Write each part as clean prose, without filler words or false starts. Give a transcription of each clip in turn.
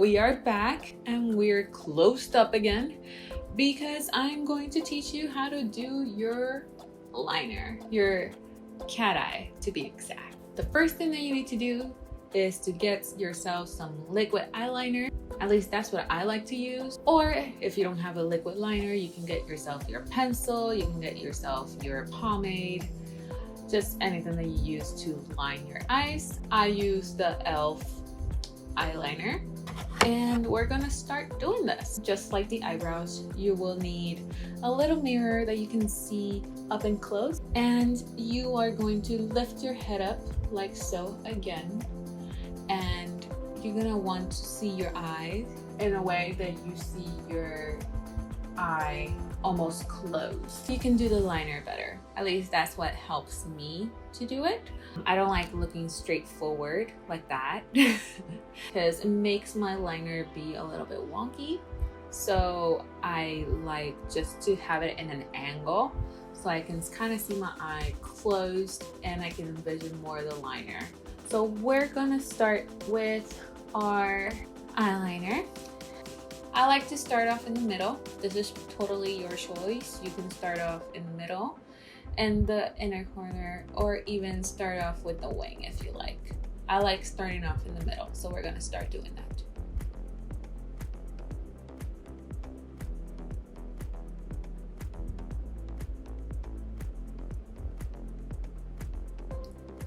we are back and we're closed up again because I'm going to teach you how to do your liner, your cat eye to be exact. The first thing that you need to do is to get yourself some liquid eyeliner. At least that's what I like to use. Or if you don't have a liquid liner, you can get yourself your pencil, you can get yourself your pomade, just anything that you use to line your eyes. I use the e.l.f. eyeliner. And we're gonna start doing this. Just like the eyebrows, you will need a little mirror that you can see up and close. And you are going to lift your head up like so again. And you're gonna want to see your eyes in a way that you see your eye almost closed. You can do the liner better. At least that's what helps me to do it. I don't like looking straight forward like that because it makes my liner be a little bit wonky. So I like just to have it in an angle so I can kind of see my eye closed and I can envision more of the liner. So we're gonna start with our eyeliner. I like to start off in the middle. This is totally your choice. You can start off in the middle and the inner corner, or even start off with the wing if you like. I like starting off in the middle, so we're gonna start doing that.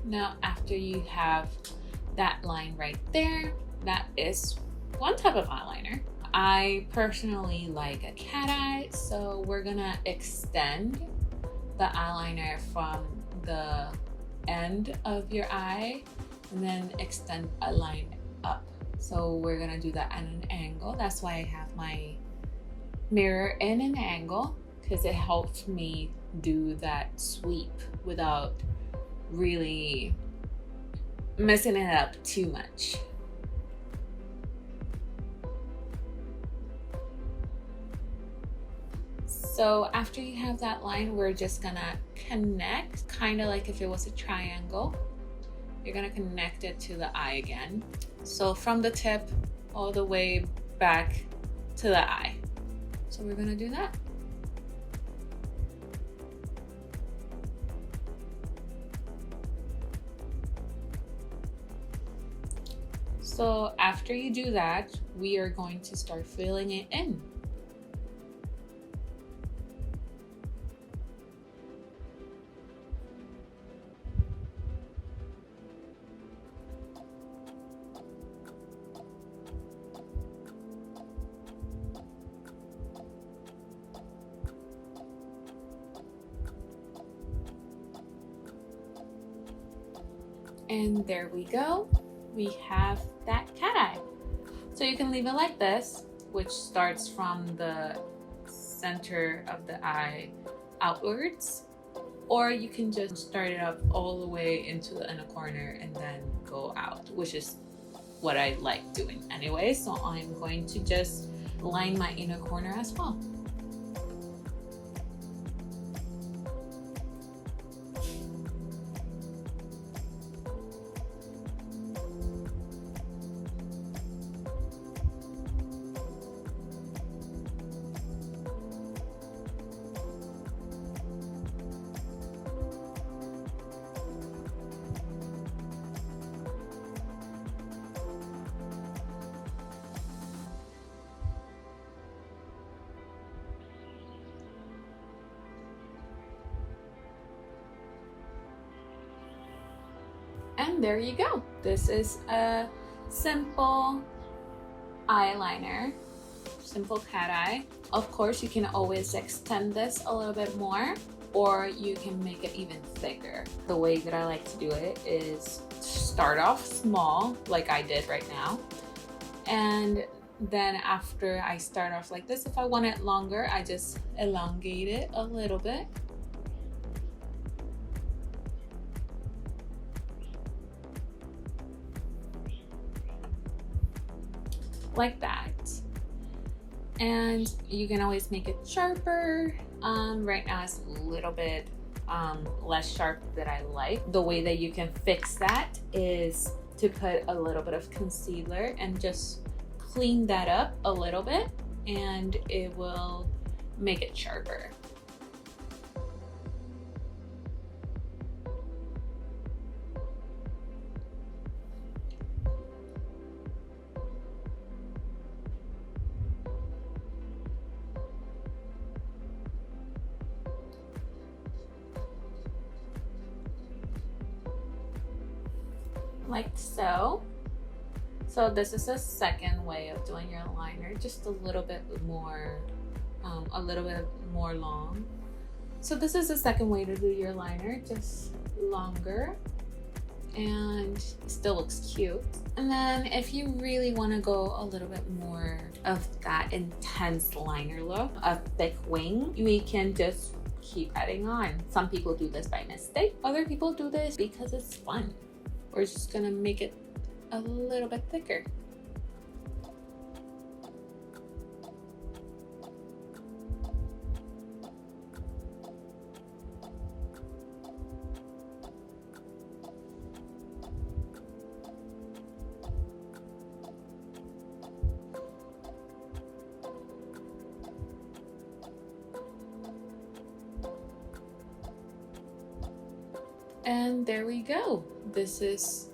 Now, after you have that line right there, that is one type of eyeliner. I personally like a cat eye, so we're gonna extend the eyeliner from the end of your eye and then extend a line up. So we're gonna do that at an angle. That's why I have my mirror in an angle, because it helps me do that sweep without really messing it up too much. So after you have that line, we're just gonna connect, kind of like if it was a triangle. You're gonna connect it to the eye again. So from the tip all the way back to the eye. So we're gonna do that. So after you do that, we are going to start filling it in. And there we go. We have that cat eye. So you can leave it like this, which starts from the center of the eye outwards, or you can just start it up all the way into the inner corner and then go out, which is what I like doing anyway. So I'm going to just line my inner corner as well. And there you go. This is a simple eyeliner, simple cat eye. Of course, you can always extend this a little bit more, or you can make it even thicker. The way that I like to do it is start off small, like I did right now. And then after I start off like this, if I want it longer, I just elongate it a little bit. Like that. And you can always make it sharper. Right now it's a little bit less sharp that I like. The way that you can fix that is to put a little bit of concealer and just clean that up a little bit and it will make it sharper. Like so. So this is a second way of doing your liner, just a little bit more long. So this is the second way to do your liner, just longer, and it still looks cute. And then if you really want to go a little bit more of that intense liner look, a thick wing, we can just keep adding on. Some people do this by mistake, other people do this because it's fun. We're just gonna make it a little bit thicker. And there we go. This is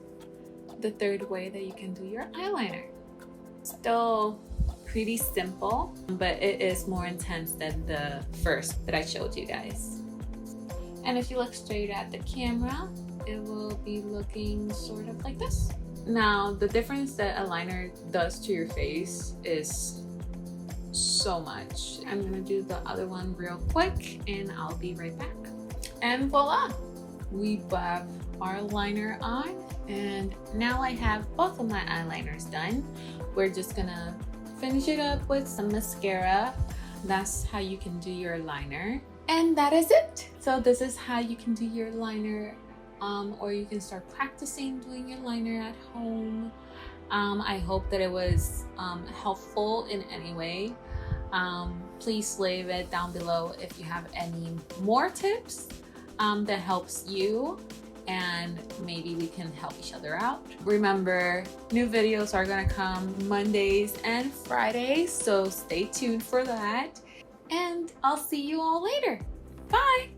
the third way that you can do your eyeliner. Still pretty simple, but it is more intense than the first that I showed you guys. And if you look straight at the camera, it will be looking sort of like this. Now, the difference that a liner does to your face is so much. I'm gonna do the other one real quick and I'll be right back. And voila! We have our liner on, and now I have both of my eyeliners done. We're just gonna finish it up with some mascara. That's how you can do your liner, and that is it. So this is how you can do your liner, or you can start practicing doing your liner at home. I hope that it was helpful in any way. Please leave it down below if you have any more tips that helps you, and maybe we can help each other out. Remember, new videos are gonna come Mondays and Fridays, so stay tuned for that. And I'll see you all later. Bye!